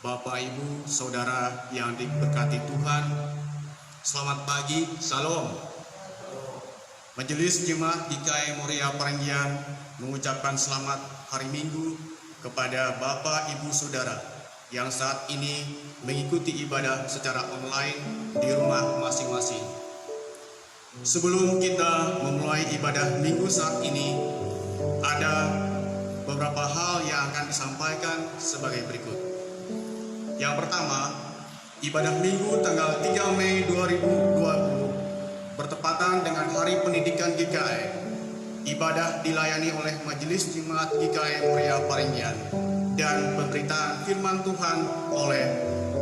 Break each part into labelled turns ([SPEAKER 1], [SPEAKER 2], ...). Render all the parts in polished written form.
[SPEAKER 1] Bapak, Ibu, Saudara yang diberkati Tuhan, selamat pagi, Salam. Majelis Jemaat GKI Muria Parenggian mengucapkan selamat hari Minggu kepada Bapak, Ibu, Saudara yang saat ini mengikuti ibadah secara online di rumah masing-masing. Sebelum kita memulai ibadah Minggu saat ini, ada beberapa hal yang akan disampaikan sebagai berikut. Yang pertama, ibadah Minggu tanggal 3 Mei 2020 bertepatan dengan Hari Pendidikan GKI. Ibadah dilayani oleh Majelis Jemaat GKI Muria Parenggian dan pemberitaan firman Tuhan oleh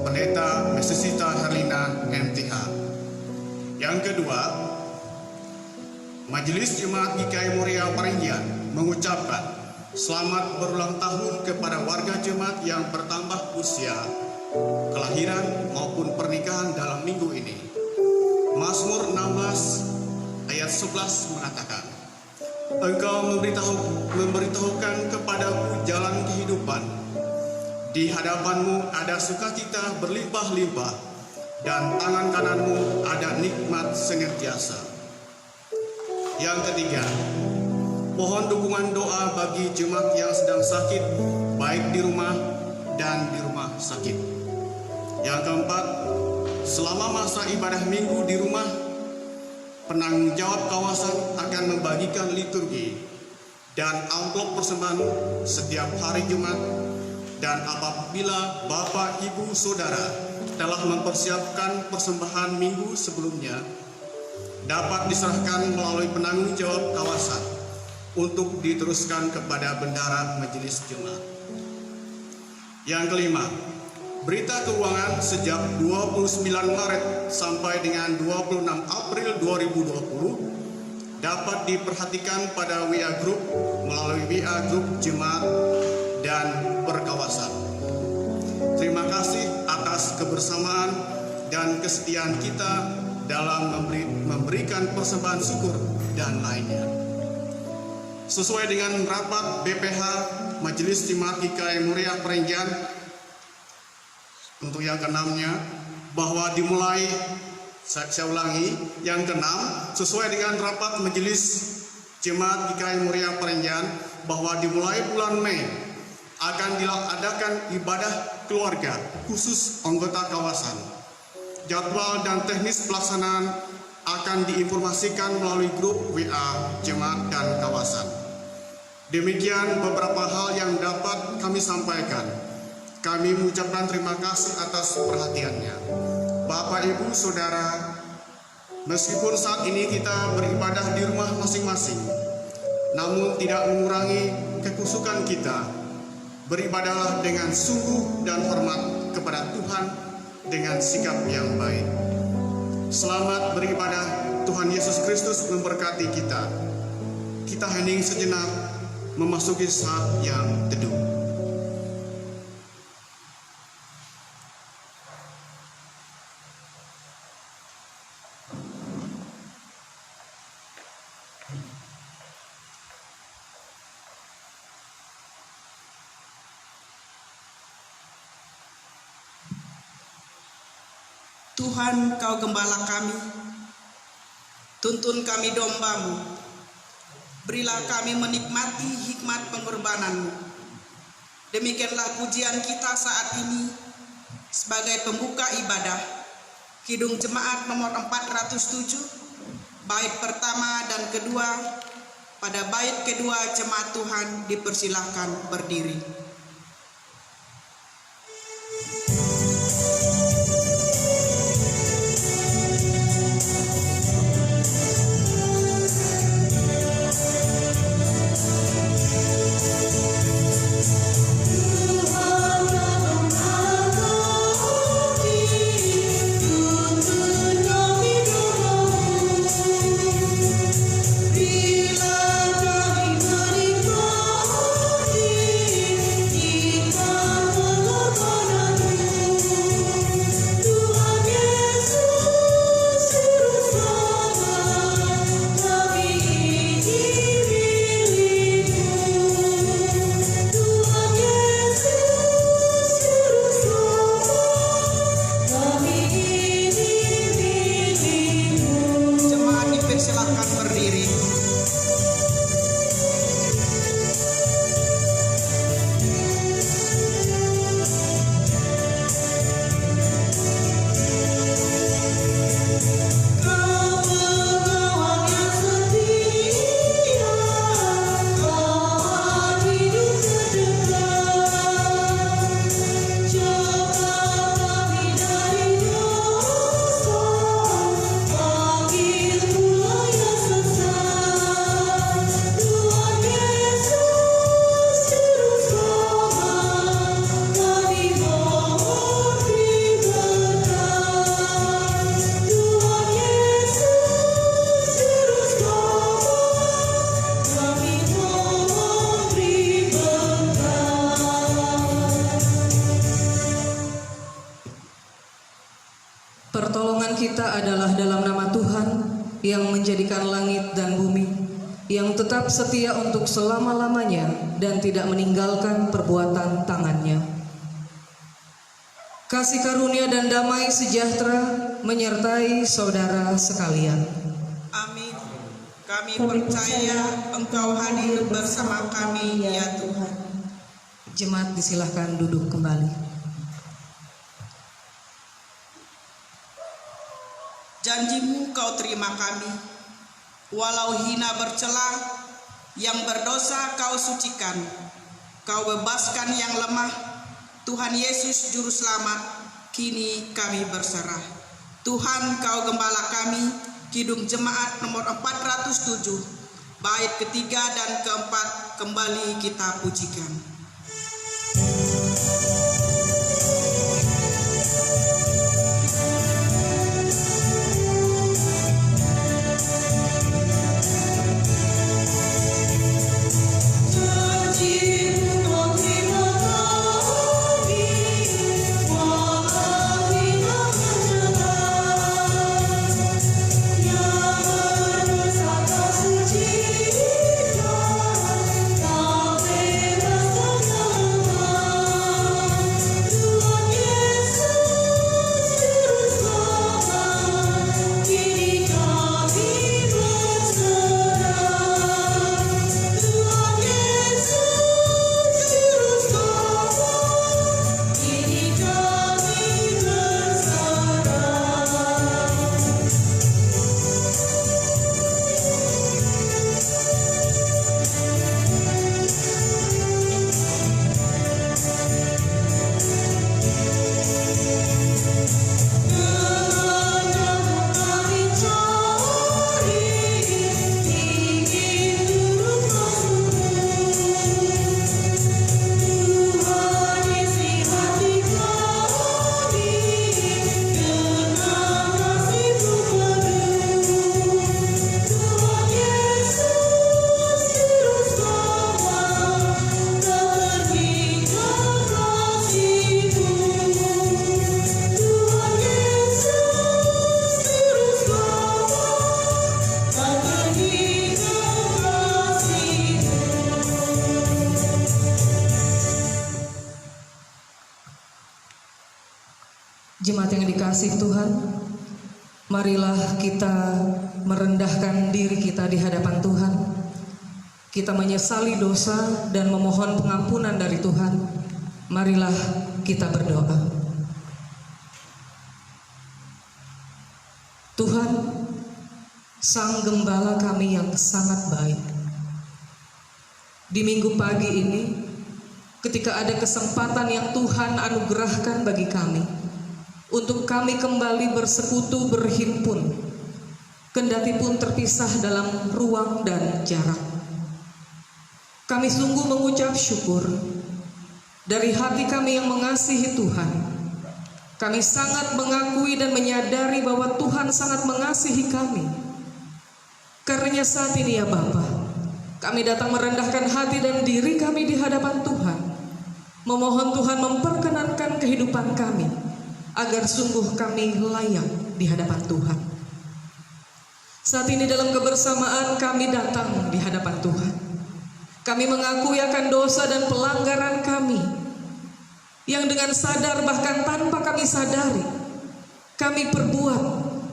[SPEAKER 1] Pendeta Mesisita Herlina MTH. Yang kedua, Majelis Jemaat GKI Muria Parenggian mengucapkan selamat berulang tahun kepada warga jemaat yang bertambah usia, kelahiran maupun pernikahan dalam minggu ini. Mazmur 16 ayat 11 mengatakan, Engkau memberitahukan kepadaku jalan kehidupan. Di hadapanmu ada sukacita berlimpah-limpah, dan tangan kananmu ada nikmat senantiasa. Yang ketiga, mohon dukungan doa bagi jemaat yang sedang sakit, baik di rumah dan di rumah sakit. Yang keempat, selama masa ibadah Minggu di rumah, penanggung jawab kawasan akan membagikan liturgi dan amplop persembahan setiap hari Jumat. Dan apabila Bapak, Ibu, Saudara telah mempersiapkan persembahan Minggu sebelumnya, dapat diserahkan melalui penanggung jawab kawasan untuk diteruskan kepada bendahara majelis jemaat. Yang kelima, berita keuangan sejak 29 Maret sampai dengan 26 April 2020 dapat diperhatikan pada WA Group melalui WA Group Jemaat dan Perkawasan. Terima kasih atas kebersamaan dan kesetiaan kita dalam memberikan persembahan syukur dan lainnya. Sesuai dengan rapat BPH Majelis Jemaat GKI Muria Parenggian untuk yang keenamnya, bahwa dimulai, saya ulangi, yang keenam, sesuai dengan rapat Majelis Jemaat GKI Muria Parenggian, bahwa dimulai bulan Mei akan diadakan ibadah keluarga khusus anggota kawasan. Jadwal dan teknis pelaksanaan akan diinformasikan melalui grup WA Jemaat dan Kawasan. Demikian beberapa hal yang dapat kami sampaikan. Kami mengucapkan terima kasih atas perhatiannya. Bapak, Ibu, Saudara, meskipun saat ini kita beribadah di rumah masing-masing, namun tidak mengurangi kekusukan kita. Beribadahlah dengan sungguh dan hormat kepada Tuhan dengan sikap yang baik. Selamat beribadah. Tuhan Yesus Kristus memberkati kita. Kita hening sejenak memasuki saat yang teduh.
[SPEAKER 2] Tuhan, Kau gembala kami, tuntun kami domba-Mu, berilah kami menikmati hikmat pengorbanan-Mu. Demikianlah pujian kita saat ini sebagai pembuka ibadah Kidung Jemaat nomor 407, bait pertama dan kedua. Pada bait kedua, jemaat Tuhan dipersilahkan berdiri.
[SPEAKER 3] yang menjadikan langit dan bumi, yang tetap setia untuk selama-lamanya dan tidak meninggalkan perbuatan tangannya. Kasih karunia dan damai sejahtera menyertai saudara sekalian.
[SPEAKER 2] Amin. Kami percaya Engkau hadir bersama kami, ya Tuhan.
[SPEAKER 3] Jemaat disilahkan duduk kembali.
[SPEAKER 2] Janjimu Kau terima kami, walau hina bercela, yang berdosa Kau sucikan, Kau bebaskan yang lemah. Tuhan Yesus Juru Selamat, kini kami berserah. Tuhan Kau Gembala kami, Kidung Jemaat nomor 407, bait ketiga dan keempat, kembali kita pujikan.
[SPEAKER 3] Jemaat yang dikasihi Tuhan, marilah kita merendahkan diri kita di hadapan Tuhan. Kita menyesali dosa dan memohon pengampunan dari Tuhan. Marilah kita berdoa. Tuhan, Sang Gembala kami yang sangat baik, di minggu pagi ini, ketika ada kesempatan yang Tuhan anugerahkan bagi kami, untuk kami kembali bersekutu berhimpun, kendati pun terpisah dalam ruang dan jarak. Kami sungguh mengucap syukur dari hati kami yang mengasihi Tuhan. Kami sangat mengakui dan menyadari bahwa Tuhan sangat mengasihi kami. Karenanya saat ini ya Bapa, kami datang merendahkan hati dan diri kami di hadapan Tuhan, memohon Tuhan memperkenankan kehidupan kami, agar sungguh kami layak di hadapan Tuhan. Saat ini dalam kebersamaan kami datang di hadapan Tuhan. Kami mengakui akan dosa dan pelanggaran kami, yang dengan sadar bahkan tanpa kami sadari, kami perbuat,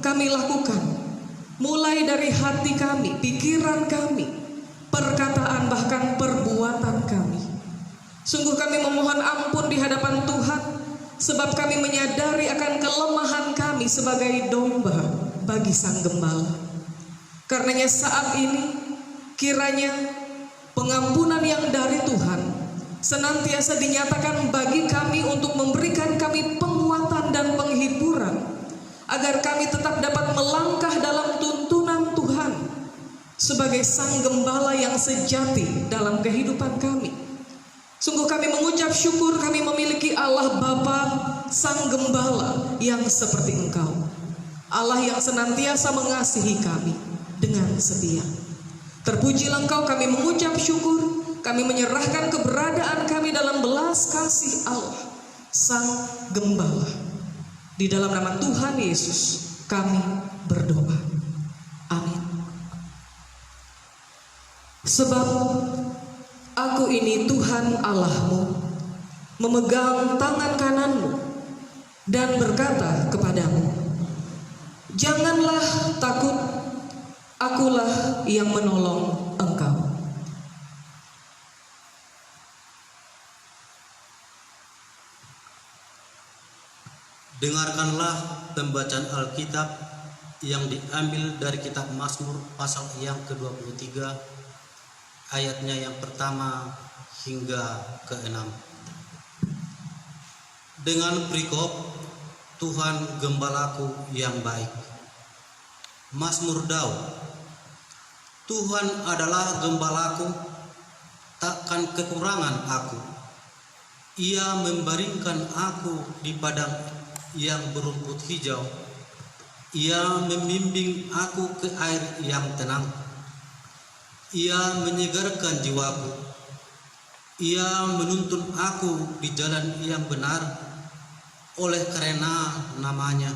[SPEAKER 3] kami lakukan, mulai dari hati kami, pikiran kami, perkataan bahkan perbuatan kami. Sungguh kami memohon ampun di hadapan Tuhan, sebab kami menyadari akan kelemahan kami sebagai domba bagi Sang Gembala. Karenanya saat ini kiranya pengampunan yang dari Tuhan senantiasa dinyatakan bagi kami untuk memberikan kami penguatan dan penghiburan, agar kami tetap dapat melangkah dalam tuntunan Tuhan sebagai Sang Gembala yang sejati dalam kehidupan kami. Sungguh kami mengucap syukur kami memiliki Allah Bapa, Sang Gembala yang seperti Engkau, Allah yang senantiasa mengasihi kami dengan setia. Terpujilah Engkau, kami mengucap syukur, kami menyerahkan keberadaan kami dalam belas kasih Allah, Sang Gembala. Di dalam nama Tuhan Yesus kami berdoa. Amin. Sebab aku ini Tuhan Allahmu, memegang tangan kananmu dan berkata kepadamu, janganlah takut, akulah yang menolong engkau.
[SPEAKER 4] Dengarkanlah pembacaan Alkitab yang diambil dari kitab Mazmur pasal yang ke-23, ayatnya yang pertama hingga ke-6. Dengan perikop, Tuhan gembalaku yang baik. Mazmur Daud. Tuhan adalah gembalaku, takkan kekurangan aku. Ia membaringkan aku di padang yang berumput hijau. Ia membimbing aku ke air yang tenang. Ia menyegarkan jiwaku. Ia menuntun aku di jalan yang benar oleh karena namanya.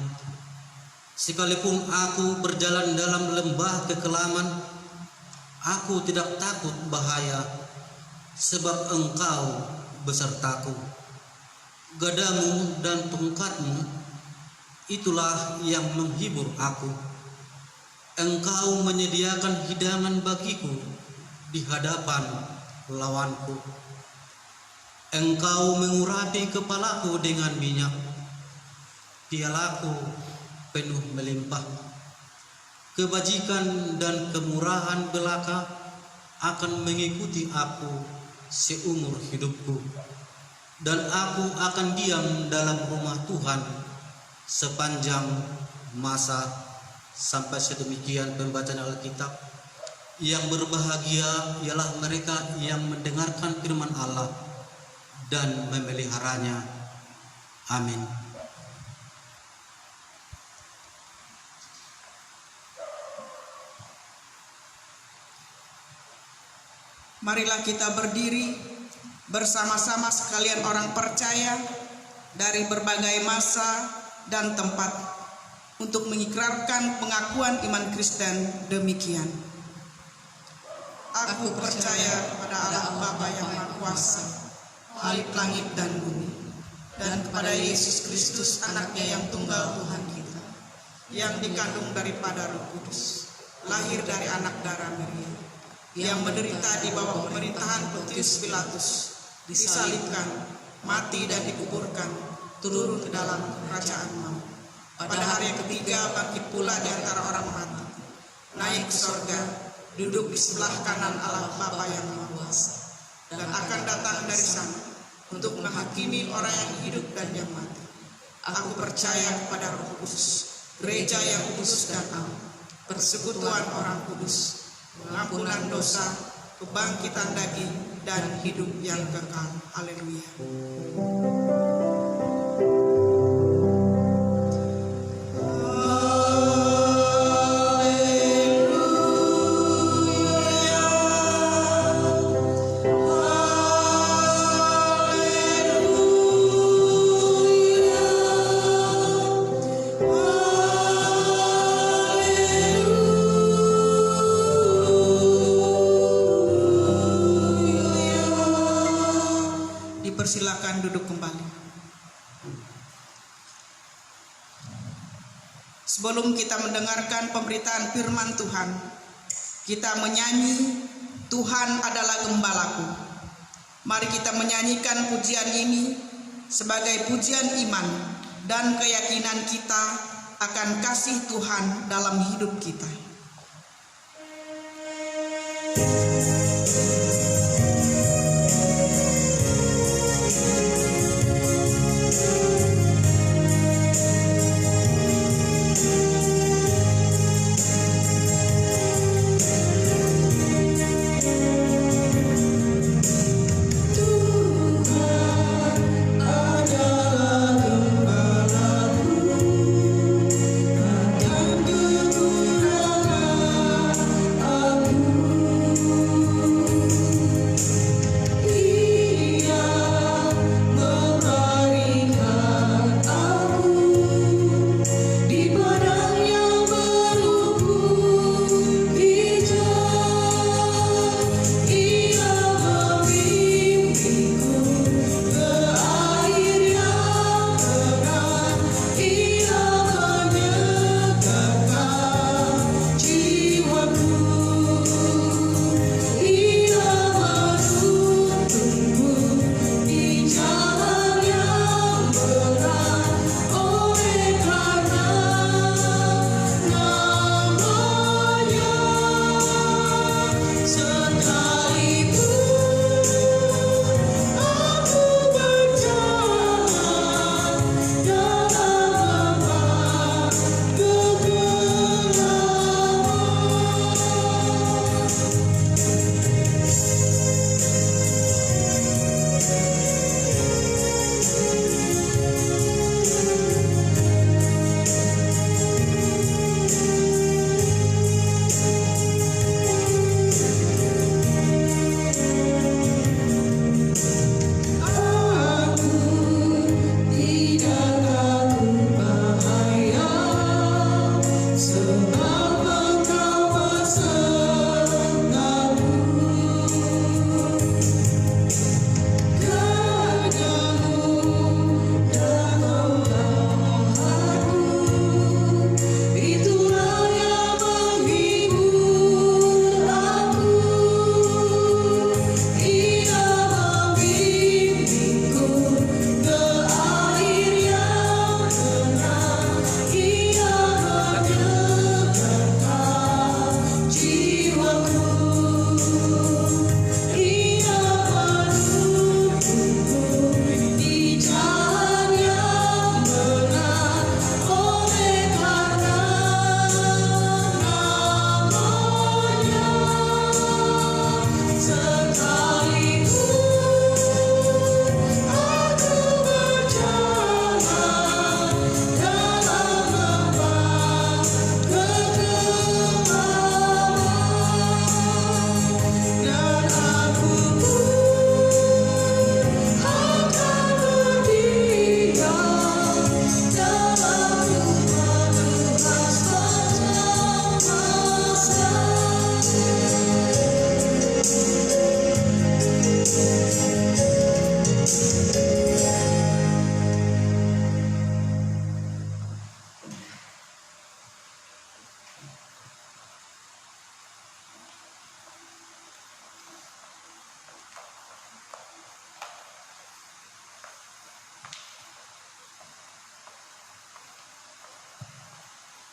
[SPEAKER 4] Sekalipun aku berjalan dalam lembah kekelaman, aku tidak takut bahaya, sebab Engkau besertaku. Gadamu dan tongkatmu, itulah yang menghibur aku. Engkau menyediakan hidangan bagiku di hadapan lawanku. Engkau mengurapi kepalaku dengan minyak, pialaku penuh melimpah. Kebajikan dan kemurahan belaka akan mengikuti aku seumur hidupku, dan aku akan diam dalam rumah Tuhan sepanjang masa. Sampai sedemikian pembacaan Alkitab. Yang berbahagia ialah mereka yang mendengarkan firman Allah dan memeliharanya. Amin.
[SPEAKER 2] Marilah kita berdiri bersama-sama sekalian orang percaya dari berbagai masa dan tempat untuk mengikrarkan pengakuan iman Kristen demikian. Aku percaya pada Allah Bapa yang Maha Kuasa, Khalik langit dan bumi, dan kepada Yesus Kristus anaknya yang tunggal Tuhan kita, yang dikandung daripada Roh Kudus, lahir dari anak darah Maria, yang menderita di bawah pemerintahan Pontius Pilatus, disalibkan, mati dan dikuburkan, turun ke dalam kerajaan maut. Pada hari yang ketiga bangkit pula di antara orang mati, naik ke sorga, duduk di sebelah kanan Allah Bapa yang Maha Kuasa, dan akan datang dari sana untuk menghakimi orang yang hidup dan yang mati. Aku percaya kepada Roh Kudus, gereja yang kudus dan am, persekutuan orang kudus, pengampunan dosa, kebangkitan daging, dan hidup yang kekal. Haleluya. Silakan duduk kembali. Sebelum kita mendengarkan pemberitaan firman Tuhan, kita menyanyi Tuhan adalah gembalaku. Mari kita menyanyikan pujian ini sebagai pujian iman dan keyakinan kita akan kasih Tuhan dalam hidup kita.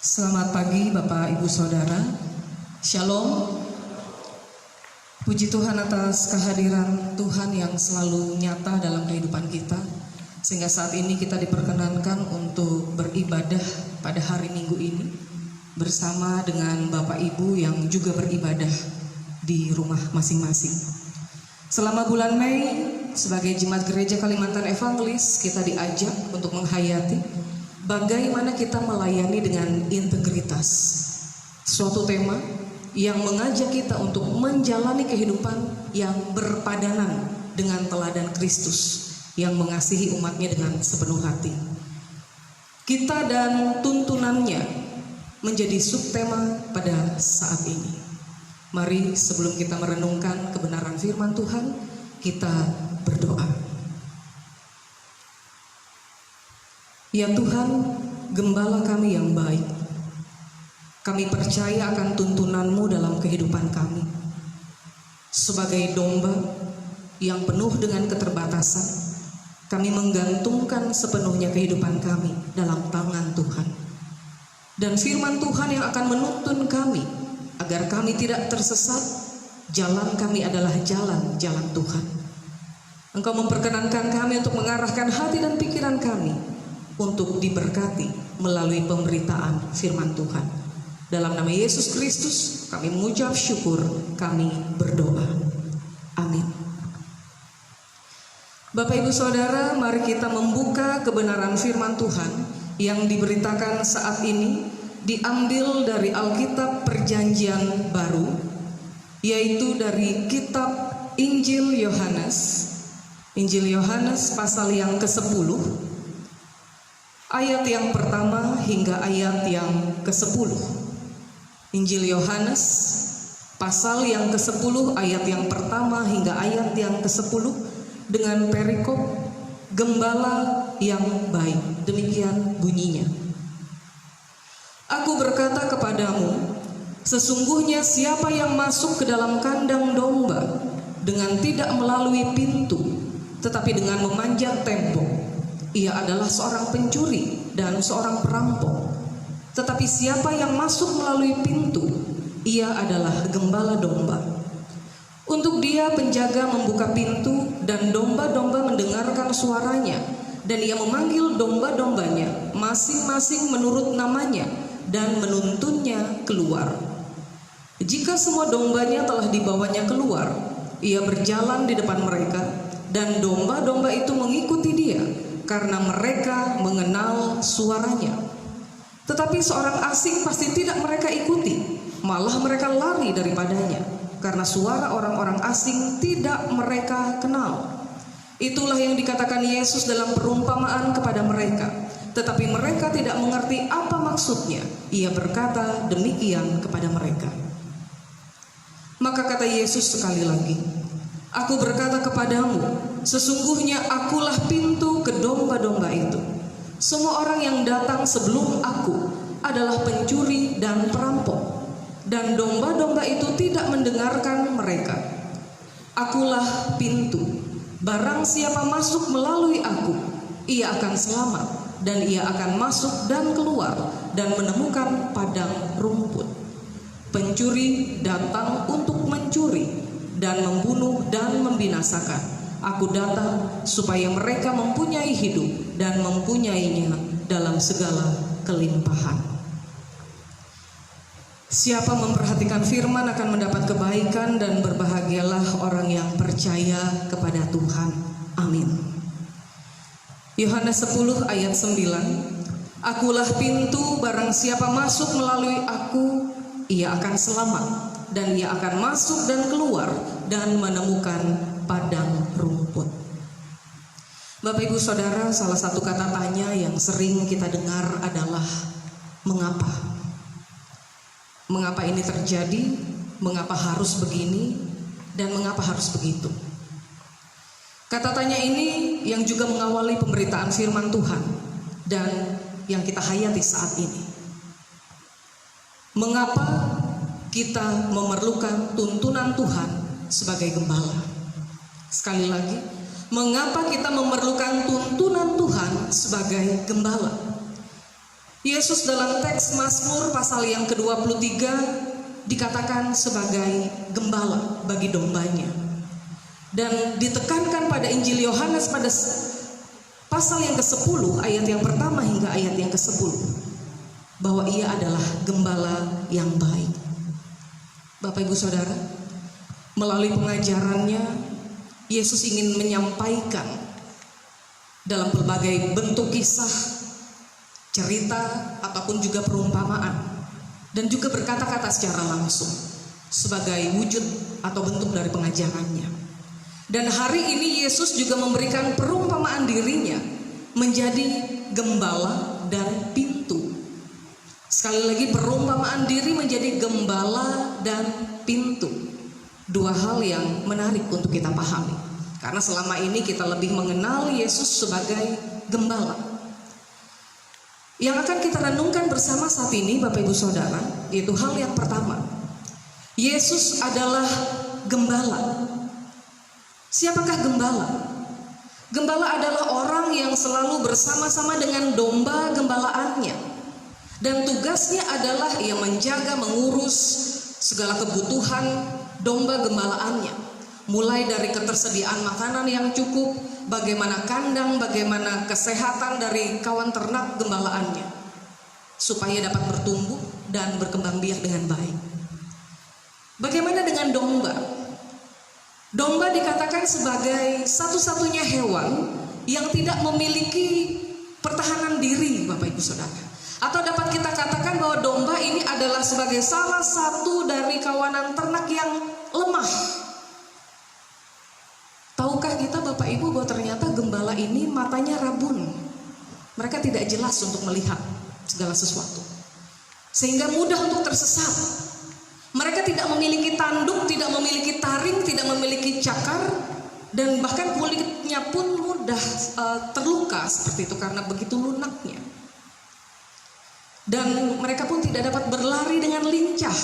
[SPEAKER 3] Selamat pagi Bapak Ibu Saudara. Shalom. Puji Tuhan atas kehadiran Tuhan yang selalu nyata dalam kehidupan kita, sehingga saat ini kita diperkenankan untuk beribadah pada hari Minggu ini bersama dengan Bapak Ibu yang juga beribadah di rumah masing-masing. Selama bulan Mei, sebagai Jemaat Gereja Kalimantan Evangelis, kita diajak untuk menghayati bagaimana kita melayani dengan integritas. Suatu tema yang mengajak kita untuk menjalani kehidupan yang berpadanan dengan teladan Kristus yang mengasihi umatnya dengan sepenuh hati. Kita dan tuntunannya menjadi subtema pada saat ini. Mari sebelum kita merenungkan kebenaran firman Tuhan, kita berdoa. Ya Tuhan, Gembala kami yang baik, kami percaya akan tuntunan-Mu dalam kehidupan kami. Sebagai domba yang penuh dengan keterbatasan, kami menggantungkan sepenuhnya kehidupan kami dalam tangan Tuhan. Dan firman Tuhan yang akan menuntun kami agar kami tidak tersesat. Jalan kami adalah jalan-jalan Tuhan. Engkau memperkenankan kami untuk mengarahkan hati dan pikiran kami untuk diberkati melalui pemberitaan firman Tuhan. Dalam nama Yesus Kristus kami mengucap syukur, kami berdoa. Amin. Bapak Ibu Saudara, mari kita membuka kebenaran firman Tuhan yang diberitakan saat ini, diambil dari Alkitab Perjanjian Baru, yaitu dari kitab Injil Yohanes. Injil Yohanes pasal yang ke-10, ayat yang pertama hingga ayat yang ke-10. Injil Yohanes pasal yang ke-10 ayat yang pertama hingga ayat yang ke-10 dengan perikop Gembala yang baik. Demikian bunyinya. Aku berkata kepadamu, sesungguhnya siapa yang masuk ke dalam kandang domba dengan tidak melalui pintu, tetapi dengan memanjat tembok, ia adalah seorang pencuri dan seorang perampok. Tetapi siapa yang masuk melalui pintu, ia adalah gembala domba. Untuk dia penjaga membuka pintu, dan domba-domba mendengarkan suaranya, dan ia memanggil domba-dombanya masing-masing menurut namanya dan menuntunnya keluar. Jika semua dombanya telah dibawanya keluar, ia berjalan di depan mereka, dan domba-domba itu mengikuti dia karena mereka mengenal suaranya. Tetapi seorang asing pasti tidak mereka ikuti, malah mereka lari daripadanya, karena suara orang-orang asing tidak mereka kenal. Itulah yang dikatakan Yesus dalam perumpamaan kepada mereka, tetapi mereka tidak mengerti apa maksudnya. Ia berkata demikian kepada mereka. Maka kata Yesus sekali lagi, aku berkata kepadamu, sesungguhnya akulah pintu ke domba-domba itu. Semua orang yang datang sebelum aku adalah pencuri dan perampok, dan domba-domba itu tidak mendengarkan mereka. Akulah pintu. Barang siapa masuk melalui aku, ia akan selamat, dan ia akan masuk dan keluar dan menemukan padang rumput. Pencuri datang untuk mencuri dan membunuh dan membinasakan. Aku datang supaya mereka mempunyai hidup dan mempunyainya dalam segala kelimpahan. Siapa memperhatikan firman akan mendapat kebaikan, dan berbahagialah orang yang percaya kepada Tuhan. Amin. Yohanes 10 ayat 9. Akulah pintu, barang siapa masuk melalui aku, ia akan selamat, dan ia akan masuk dan keluar dan menemukan padang rumput. Bapak Ibu Saudara, salah satu kata tanya yang sering kita dengar adalah mengapa? Mengapa ini terjadi? Mengapa harus begini? Dan mengapa harus begitu? Kata tanya ini yang juga mengawali pemberitaan firman Tuhan dan yang kita hayati saat ini. Mengapa kita memerlukan tuntunan Tuhan sebagai gembala? Sekali lagi, mengapa kita memerlukan tuntunan Tuhan sebagai gembala? Yesus dalam teks Mazmur pasal yang ke-23 dikatakan sebagai gembala bagi dombanya. Dan ditekankan pada Injil Yohanes pada pasal yang ke-10 ayat yang pertama hingga ayat yang ke-10 bahwa ia adalah gembala yang baik. Bapak Ibu Saudara, melalui pengajarannya Yesus ingin menyampaikan dalam berbagai bentuk kisah, cerita ataupun juga perumpamaan, dan juga berkata-kata secara langsung sebagai wujud atau bentuk dari pengajarannya. Dan hari ini Yesus juga memberikan perumpamaan dirinya menjadi gembala dan pintu. Sekali lagi, perumpamaan diri menjadi gembala dan pintu. Dua hal yang menarik untuk kita pahami, karena selama ini kita lebih mengenal Yesus sebagai gembala. Yang akan kita renungkan bersama saat ini, Bapak Ibu Saudara, yaitu hal yang pertama, Yesus adalah gembala. Siapakah gembala? Gembala adalah orang yang selalu bersama-sama dengan domba gembalaannya, dan tugasnya adalah ia menjaga, mengurus segala kebutuhan domba gembalaannya, mulai dari ketersediaan makanan yang cukup, bagaimana kandang, bagaimana kesehatan dari kawan ternak gembalaannya, supaya dapat bertumbuh dan berkembang biak dengan baik. Bagaimana dengan domba? Domba dikatakan sebagai satu-satunya hewan yang tidak memiliki pertahanan diri, Bapak Ibu Saudara. Atau dapat kita katakan bahwa domba ini adalah sebagai salah satu dari kawanan ternak yang lemah. Tahukah kita, Bapak Ibu, bahwa ternyata gembala ini matanya rabun. Mereka tidak jelas untuk melihat segala sesuatu, sehingga mudah untuk tersesat. Mereka tidak memiliki tanduk, tidak memiliki taring, tidak memiliki cakar, dan bahkan kulitnya pun mudah terluka seperti itu karena begitu lunaknya. Dan mereka pun tidak dapat berlari dengan lincah,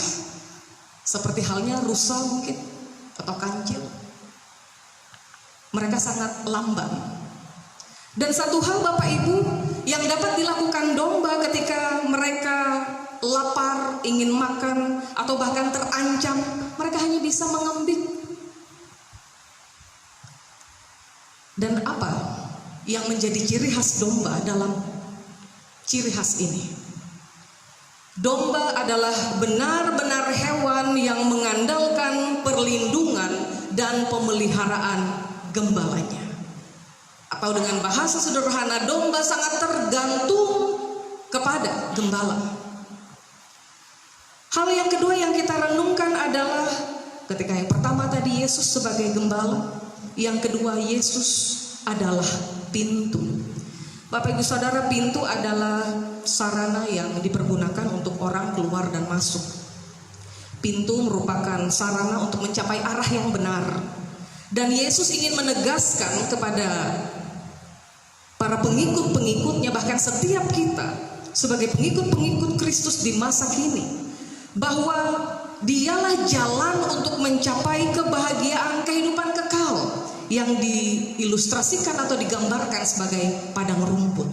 [SPEAKER 3] seperti halnya rusa mungkin atau kancil. Mereka sangat lamban. Dan satu hal, Bapak Ibu, yang dapat dilakukan domba ketika mereka lapar, ingin makan, atau bahkan terancam, mereka hanya bisa mengembik. Dan apa yang menjadi ciri khas domba dalam ciri khas ini? Domba adalah benar-benar hewan yang mengandalkan perlindungan dan pemeliharaan gembalanya. Atau dengan bahasa sederhana, domba sangat tergantung kepada gembala. Hal yang kedua yang kita renungkan adalah ketika yang pertama tadi Yesus sebagai gembala, yang kedua Yesus adalah pintu. Bapak Ibu Saudara, pintu adalah sarana yang dipergunakan untuk orang keluar dan masuk. Pintu merupakan sarana untuk mencapai arah yang benar. Dan Yesus ingin menegaskan kepada para pengikut-pengikutnya, bahkan setiap kita sebagai pengikut-pengikut Kristus di masa kini, bahwa dialah jalan untuk mencapai kebahagiaan kehidupan kekal yang diilustrasikan atau digambarkan sebagai padang rumput.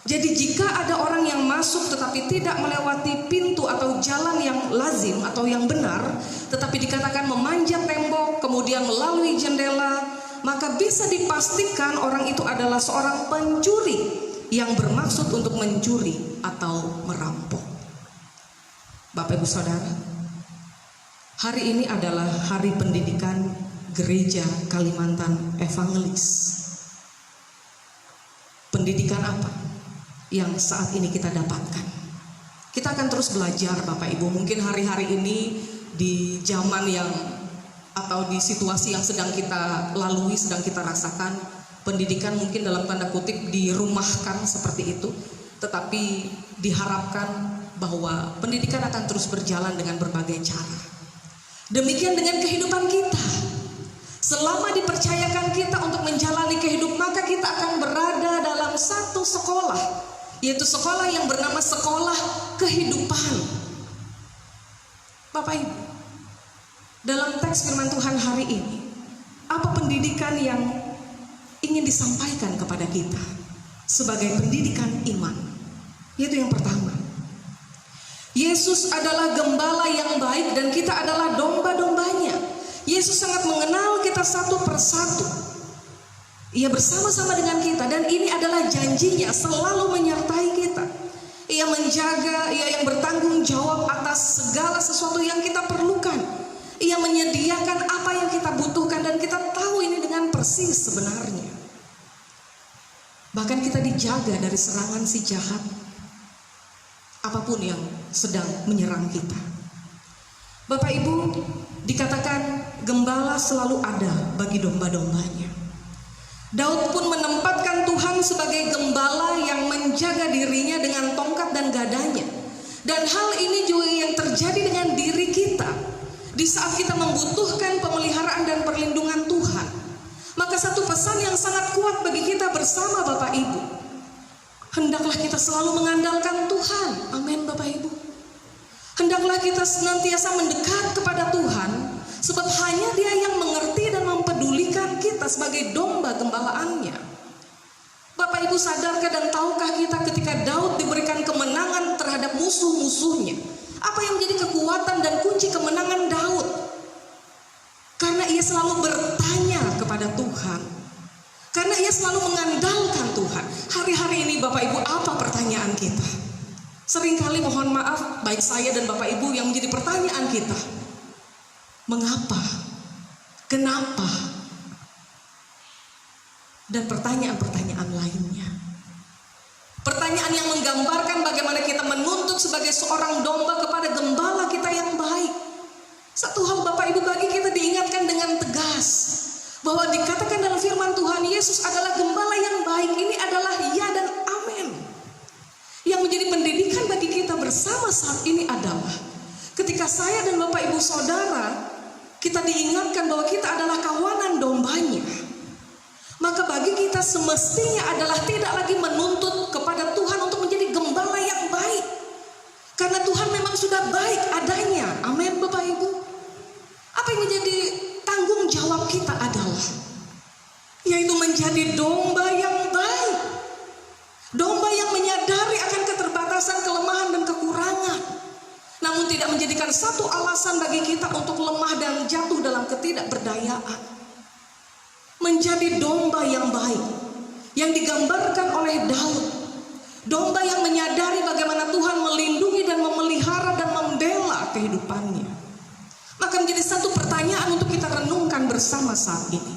[SPEAKER 3] Jadi jika ada orang yang masuk tetapi tidak melewati pintu atau jalan yang lazim atau yang benar, tetapi dikatakan memanjat tembok kemudian melalui jendela, maka bisa dipastikan orang itu adalah seorang pencuri yang bermaksud untuk mencuri atau merampok. Bapak Ibu Saudara, hari ini adalah hari pendidikan Gereja Kalimantan Evangelis. Pendidikan apa yang saat ini kita dapatkan? Kita akan terus belajar, Bapak Ibu. Mungkin hari-hari ini di zaman yang atau di situasi yang sedang kita lalui, sedang kita rasakan, pendidikan mungkin dalam tanda kutip dirumahkan seperti itu. Tetapi diharapkan bahwa pendidikan akan terus berjalan dengan berbagai cara. Demikian dengan kehidupan kita. Selama dipercayakan kita untuk menjalani kehidupan, maka kita akan berada dalam satu sekolah, yaitu sekolah yang bernama sekolah kehidupan. Bapak Ibu, dalam teks firman Tuhan hari ini, apa pendidikan yang ingin disampaikan kepada kita sebagai pendidikan iman? Itu yang pertama. Yesus adalah gembala yang baik dan kita adalah domba-dombanya. Yesus sangat mengenal kita satu persatu. Ia bersama-sama dengan kita dan ini adalah janjinya selalu menyertai kita. Ia menjaga, ia yang bertanggung jawab atas segala sesuatu yang kita perlukan. Ia menyediakan apa yang kita butuhkan dan kita tahu ini dengan persis sebenarnya. Bahkan kita dijaga dari serangan si jahat, apapun yang sedang menyerang kita. Bapak Ibu, dikatakan gembala selalu ada bagi domba-dombanya. Daud pun menempatkan Tuhan sebagai gembala yang menjaga dirinya dengan tongkat dan gadanya. Dan hal ini juga yang terjadi dengan diri kita. Di saat kita membutuhkan pemeliharaan dan perlindungan Tuhan, maka satu pesan yang sangat kuat bagi kita bersama Bapak Ibu, hendaklah kita selalu mengandalkan Tuhan. Amin Bapak Ibu. Hendaklah kita senantiasa mendekat kepada Tuhan, sebab hanya Dia yang mengerti dan mempedulikan kita sebagai domba gembalaannya. Bapak Ibu, sadarkah dan tahukah kita ketika Daud diberikan kemenangan terhadap musuh-musuhnya, apa yang menjadi kekuatan dan kunci kemenangan Daud? Karena ia selalu bertanya kepada Tuhan, karena ia selalu mengandalkan Tuhan. Hari-hari ini Bapak Ibu, apa pertanyaan kita? Seringkali mohon maaf, baik saya dan Bapak Ibu, yang menjadi pertanyaan kita, mengapa? Kenapa? Dan pertanyaan-pertanyaan lainnya. Pertanyaan yang menggambarkan bagaimana kita menuntut sebagai seorang domba kepada gembala kita yang baik. Satu hal Bapak Ibu, bagi kita diingatkan dengan tegas bahwa dikatakan dalam firman Tuhan, Yesus adalah gembala yang baik. Ini adalah ya dan amin. Yang menjadi pendidikan bagi kita bersama saat ini adalah ketika saya dan Bapak Ibu Saudara, kita diingatkan bahwa kita adalah kawanan dombanya. Maka bagi kita semestinya adalah tidak lagi menuntut kepada Tuhan untuk menjadi gembala yang baik. Karena Tuhan memang sudah baik adanya. Amin Bapak Ibu. Apa yang menjadi tanggung jawab kita adalah, yaitu menjadi domba yang baik. Domba yang menyadari akan keterbatasan, kelemahan dan kekurangan, namun tidak menjadikan satu alasan bagi kita untuk lemah dan jatuh dalam ketidakberdayaan. Menjadi domba yang baik yang digambarkan oleh Daud. Domba yang menyadari bagaimana Tuhan melindungi dan memelihara dan membela kehidupannya. Maka menjadi satu pertanyaan untuk kita renungkan bersama saat ini.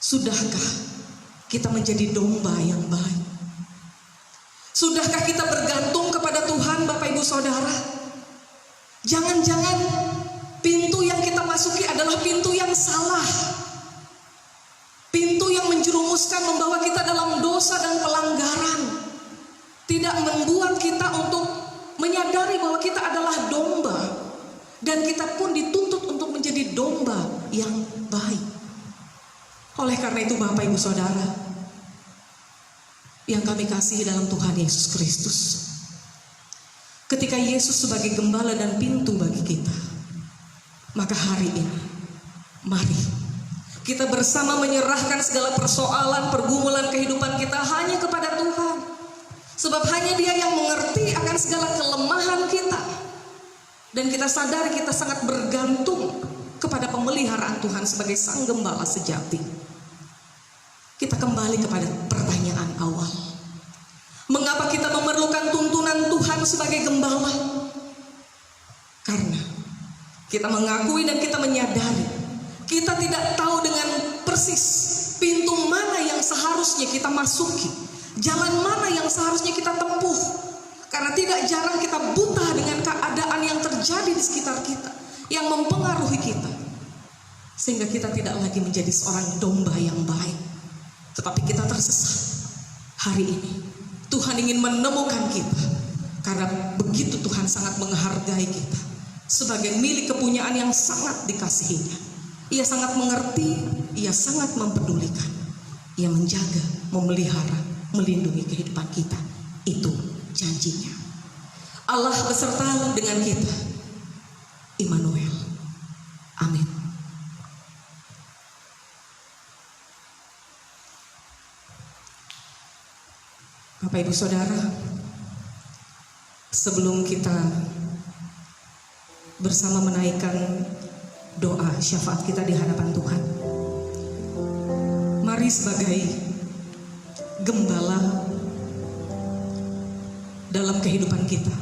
[SPEAKER 3] Sudahkah kita menjadi domba yang baik? Sudahkah kita bergantung kepada Tuhan Bapak Ibu Saudara? Jangan-jangan pintu yang kita masuki adalah pintu yang salah. Pintu yang menjerumuskan, membawa kita dalam dosa dan pelanggaran. Tidak membuat kita untuk menyadari bahwa kita adalah domba. Dan kita pun dituntut untuk menjadi domba yang baik. Oleh karena itu Bapak Ibu Saudara yang kami kasihi dalam Tuhan Yesus Kristus, ketika Yesus sebagai gembala dan pintu bagi kita, maka hari ini mari kita bersama menyerahkan segala persoalan, pergumulan kehidupan kita hanya kepada Tuhan. Sebab hanya Dia yang mengerti akan segala kelemahan kita. Dan kita sadar kita sangat bergantung kepada pemeliharaan Tuhan sebagai sang gembala sejati. Kita kembali kepada pertanyaan awal. Mengapa kita memerlukan tuntunan Tuhan sebagai gembala? Karena kita mengakui dan kita menyadari kita tidak tahu dengan persis pintu mana yang seharusnya kita masuki, jalan mana yang seharusnya kita tempuh. Karena tidak jarang kita buta dengan keadaan yang terjadi di sekitar kita, yang mempengaruhi kita, sehingga kita tidak lagi menjadi seorang domba yang baik, tetapi kita tersesat. Hari ini Tuhan ingin menemukan kita, karena begitu Tuhan sangat menghargai kita sebagai milik kepunyaan yang sangat dikasihinya. Ia sangat mengerti, Ia sangat mempedulikan, Ia menjaga, memelihara, melindungi kehidupan kita. Itu janjinya. Allah beserta dengan kita. Immanuel. Amin. Bapak Bapak Ibu Saudara, sebelum kita bersama menaikkan doa syafaat kita di hadapan Tuhan, mari sebagai gembala dalam kehidupan kita,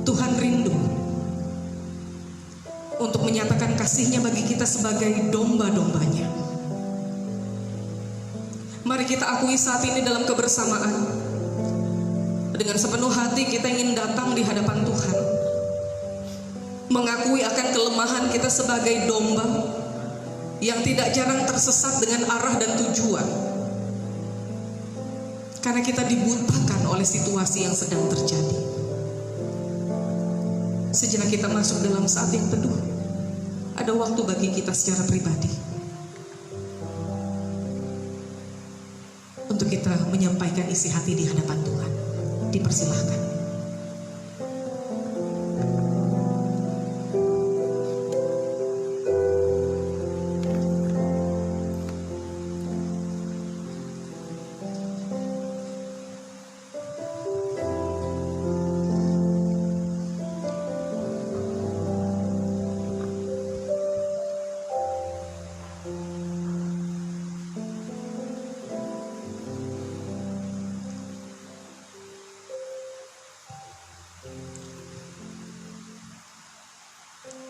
[SPEAKER 3] Tuhan rindu untuk menyatakan kasih-Nya bagi kita sebagai domba-dombanya. Mari kita akui saat ini dalam kebersamaan, dengan sepenuh hati kita ingin datang di hadapan Tuhan, mengakui akan kelemahan kita sebagai domba yang tidak jarang tersesat dengan arah dan tujuan, karena kita dibutakan oleh situasi yang sedang terjadi. Sejenak kita masuk dalam saat yang teduh. Ada waktu bagi kita secara pribadi untuk kita menyampaikan isi hati di hadapan Tuhan. Dipersilahkan.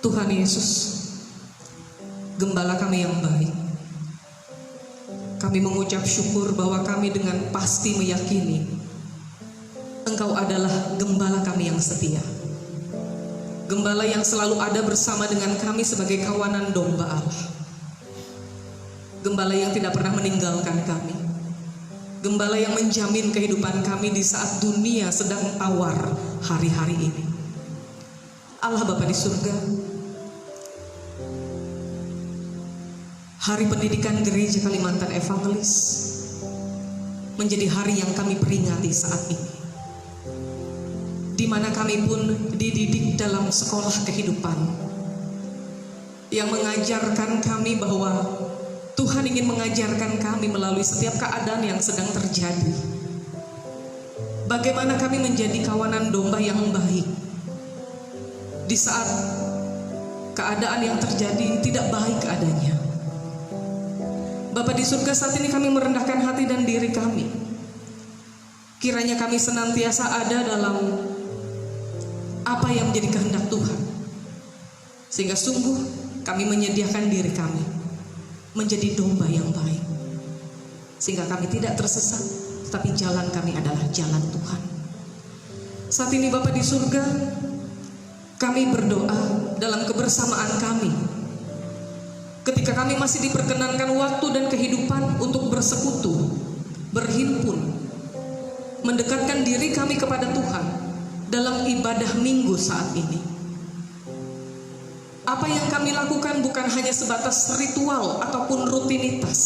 [SPEAKER 3] Tuhan Yesus, Gembala kami yang baik, kami mengucap syukur bahwa kami dengan pasti meyakini Engkau adalah Gembala kami yang setia, Gembala yang selalu ada bersama dengan kami sebagai kawanan domba Allah, Gembala yang tidak pernah meninggalkan kami, Gembala yang menjamin kehidupan kami di saat dunia sedang tawar hari-hari ini. Allah Bapa di surga, Hari Pendidikan Gereja Kalimantan Evangelis menjadi hari yang kami peringati saat ini, di mana kami pun dididik dalam sekolah kehidupan yang mengajarkan kami bahwa Tuhan ingin mengajarkan kami melalui setiap keadaan yang sedang terjadi, bagaimana kami menjadi kawanan domba yang baik di saat keadaan yang terjadi tidak baik adanya. Bapa di surga, saat ini kami merendahkan hati dan diri kami. Kiranya kami senantiasa ada dalam apa yang menjadi kehendak Tuhan, sehingga sungguh kami menyediakan diri kami menjadi domba yang baik, sehingga kami tidak tersesat, tetapi jalan kami adalah jalan Tuhan. Saat ini Bapa di surga, kami berdoa dalam kebersamaan kami, ketika kami masih diperkenankan waktu dan kehidupan untuk bersekutu, berhimpun, mendekatkan diri kami kepada Tuhan dalam ibadah minggu saat ini. Apa yang kami lakukan bukan hanya sebatas ritual ataupun rutinitas,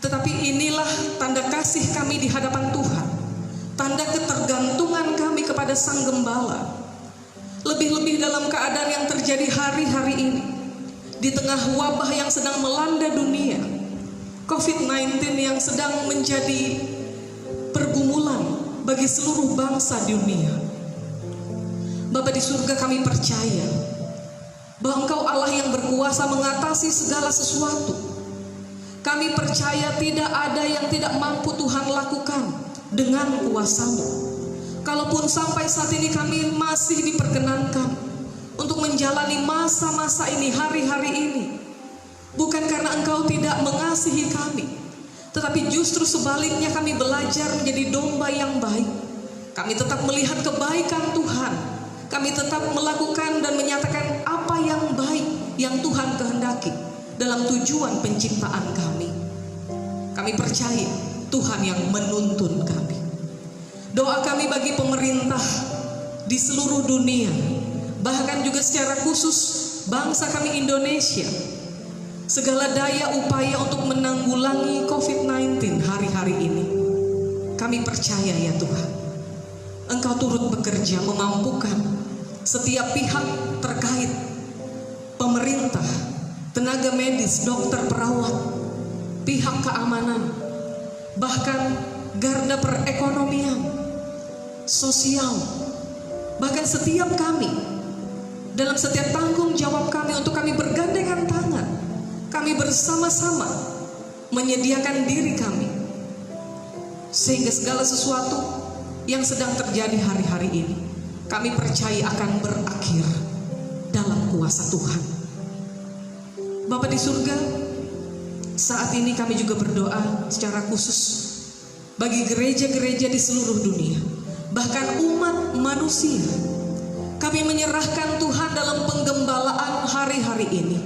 [SPEAKER 3] tetapi inilah tanda kasih kami di hadapan Tuhan, tanda ketergantungan kami kepada Sang Gembala, lebih-lebih dalam keadaan yang terjadi hari-hari ini, di tengah wabah yang sedang melanda dunia, COVID-19 yang sedang menjadi pergumulan bagi seluruh bangsa dunia. Bapa di surga, kami percaya bahwa Engkau Allah yang berkuasa mengatasi segala sesuatu. Kami percaya tidak ada yang tidak mampu Tuhan lakukan dengan kuasa-Mu. Kalaupun sampai saat ini kami masih diperkenankan untuk menjalani masa-masa ini, hari-hari ini, bukan karena Engkau tidak mengasihi kami, tetapi justru sebaliknya kami belajar menjadi domba yang baik. Kami tetap melihat kebaikan Tuhan, kami tetap melakukan dan menyatakan apa yang baik yang Tuhan kehendaki dalam tujuan penciptaan kami. Kami percaya Tuhan yang menuntun kami. Doa kami bagi pemerintah di seluruh dunia, bahkan juga secara khusus bangsa kami Indonesia, segala daya upaya untuk menanggulangi COVID-19 hari-hari ini. Kami percaya ya Tuhan, Engkau turut bekerja memampukan setiap pihak terkait, pemerintah, tenaga medis, dokter, perawat, pihak keamanan, bahkan garda perekonomian, sosial, bahkan setiap kami, dalam setiap tanggung jawab kami untuk kami bergandengan tangan, kami bersama-sama menyediakan diri kami, sehingga segala sesuatu yang sedang terjadi hari-hari ini kami percaya akan berakhir dalam kuasa Tuhan. Bapa di surga, saat ini kami juga berdoa secara khusus bagi gereja-gereja di seluruh dunia, bahkan umat manusia. Kami menyerahkan Tuhan dalam penggembalaan hari-hari ini.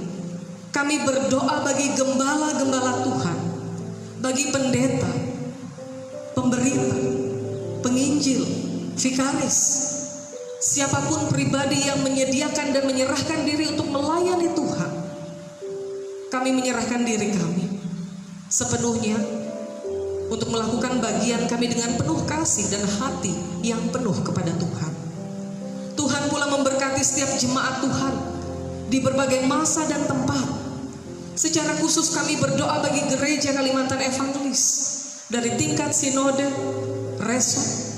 [SPEAKER 3] Kami berdoa bagi gembala-gembala Tuhan, bagi pendeta, pemberita, penginjil, vikaris, siapapun pribadi yang menyediakan dan menyerahkan diri untuk melayani Tuhan. Kami menyerahkan diri kami sepenuhnya untuk melakukan bagian kami dengan penuh kasih dan hati yang penuh kepada Tuhan. Tuhan pula memberkati setiap jemaat Tuhan di berbagai masa dan tempat. Secara khusus kami berdoa bagi gereja Kalimantan Evangelis dari tingkat sinode, resort,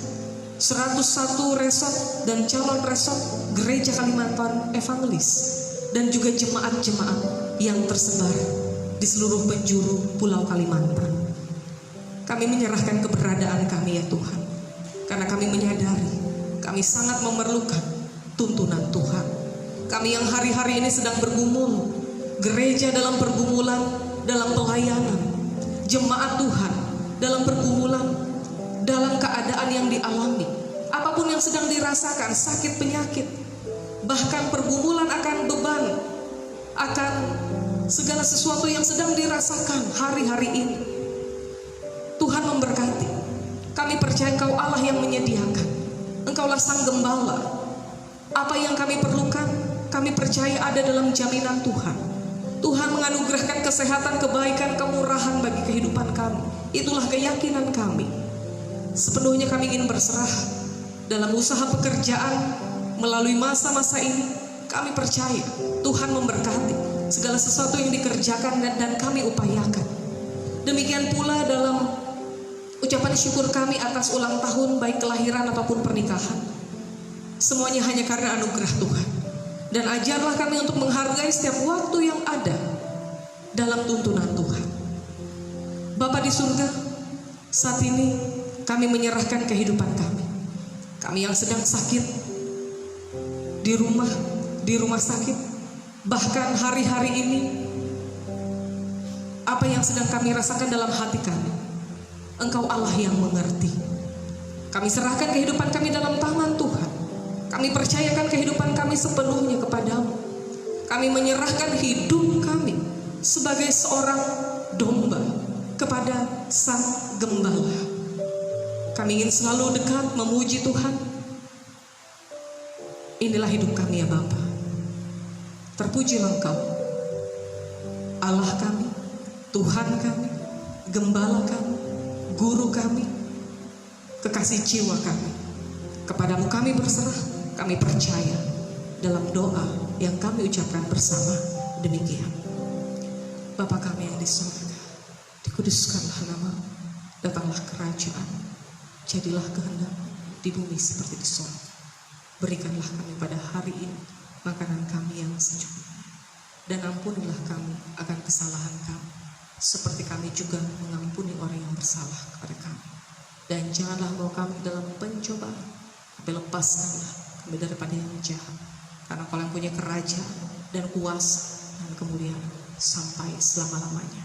[SPEAKER 3] 101 resort dan calon resort gereja Kalimantan Evangelis, dan juga jemaat-jemaat yang tersebar di seluruh penjuru Pulau Kalimantan. Kami menyerahkan keberadaan kami ya Tuhan, karena kami menyadari kami sangat memerlukan tuntunan Tuhan. Kami yang hari-hari ini sedang bergumul, gereja dalam pergumulan, dalam pelayanan, jemaat Tuhan dalam pergumulan, dalam keadaan yang dialami, apapun yang sedang dirasakan, sakit penyakit, bahkan pergumulan akan beban, akan segala sesuatu yang sedang dirasakan hari-hari ini. Tuhan memberkati. Kami percaya Engkau Allah yang menyediakan. Engkaulah Sang Gembala. Apa yang kami perlukan, kami percaya ada dalam jaminan Tuhan. Tuhan menganugerahkan kesehatan, kebaikan, kemurahan bagi kehidupan kami. Itulah keyakinan kami. Sepenuhnya kami ingin berserah dalam usaha pekerjaan. Melalui masa-masa ini, kami percaya Tuhan memberkati segala sesuatu yang dikerjakan dan kami upayakan. Demikian pula dalam ucapan syukur kami atas ulang tahun, baik kelahiran ataupun pernikahan. Semuanya hanya karena anugerah Tuhan. Dan ajarlah kami untuk menghargai setiap waktu yang ada dalam tuntunan Tuhan. Bapa di surga, saat ini kami menyerahkan kehidupan kami. Kami yang sedang sakit di rumah sakit, bahkan hari-hari ini apa yang sedang kami rasakan dalam hati kami, Engkau Allah yang mengerti. Kami serahkan kehidupan kami dalam tangan Tuhan. Kami percayakan kehidupan kami sepenuhnya kepadamu. Kami menyerahkan hidup kami sebagai seorang domba kepada Sang Gembala. Kami ingin selalu dekat memuji Tuhan. Inilah hidup kami ya Bapa. Terpujilah Engkau, Allah kami, Tuhan kami, Gembala kami, Guru kami, kekasih jiwa kami. Kepadamu kami berserah. Kami percaya dalam doa yang kami ucapkan bersama demikian. Bapa kami yang di surga, dikuduskanlah namamu, datanglah kerajaan, jadilah kehendak-Mu di bumi seperti di surga. Berikanlah kami pada hari ini makanan kami yang secukupnya, dan ampunilah kami akan kesalahan kami, seperti kami juga mengampuni orang yang bersalah kepada kami. Dan janganlah membawa kami dalam pencobaan, tapi lepaskanlah kami daripada yang jahat, karena Kau yang punya kerajaan dan kuasa dan kemuliaan sampai selama-lamanya.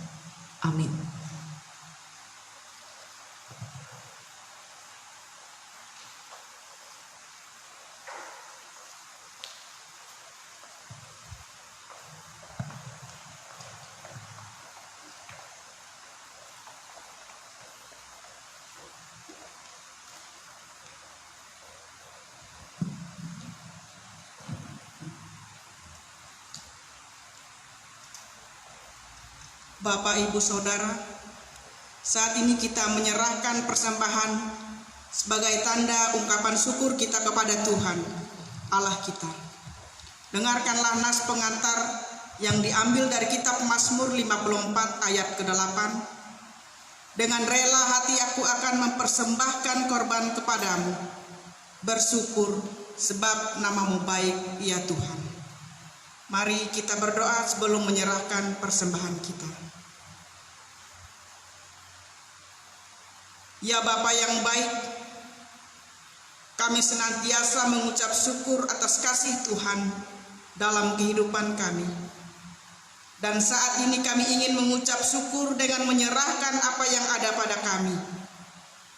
[SPEAKER 3] Amin.
[SPEAKER 2] Bapak, Ibu, Saudara, saat ini kita menyerahkan persembahan sebagai tanda ungkapan syukur kita kepada Tuhan, Allah kita. Dengarkanlah nas pengantar yang diambil dari kitab Mazmur 54 ayat ke-8. Dengan rela hati aku akan mempersembahkan korban kepadamu, bersyukur sebab namamu baik ya Tuhan. Mari kita berdoa sebelum menyerahkan persembahan kita. Ya Bapa yang baik, kami senantiasa mengucap syukur atas kasih Tuhan dalam kehidupan kami. Dan saat ini kami ingin mengucap syukur dengan menyerahkan apa yang ada pada kami.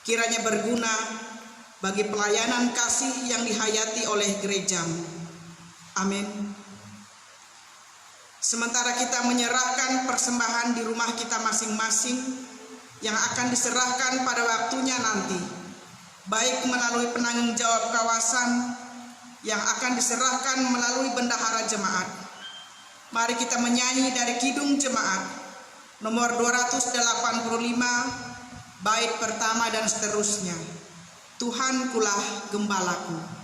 [SPEAKER 2] Kiranya berguna bagi pelayanan kasih yang dihayati oleh gerejamu. Amin. Sementara kita menyerahkan persembahan di rumah kita masing-masing yang akan diserahkan pada waktunya nanti, baik melalui penanggung jawab kawasan yang akan diserahkan melalui bendahara jemaat. Mari kita menyanyi dari Kidung Jemaat nomor 285, bait pertama dan seterusnya. Tuhankulah gembalaku.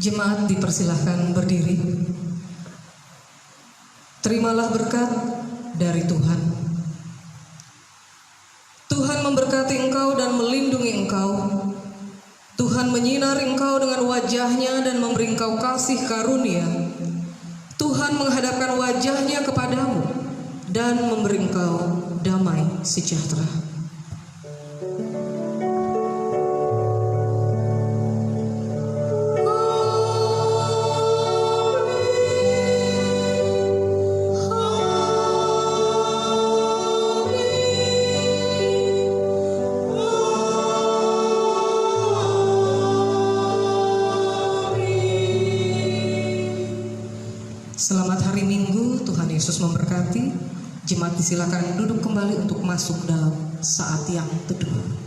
[SPEAKER 3] Jemaat dipersilahkan berdiri. Terimalah berkat dari Tuhan. Tuhan memberkati engkau dan melindungi engkau. Tuhan menyinari engkau dengan wajahnya dan memberi engkau kasih karunia. Tuhan menghadapkan wajahnya kepadamu dan memberi engkau damai sejahtera. Selamat hari Minggu, Tuhan Yesus memberkati. Jemaat disilakan duduk kembali untuk masuk dalam saat yang teduh.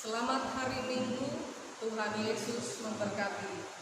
[SPEAKER 3] Selamat hari Minggu, Tuhan Yesus memberkati.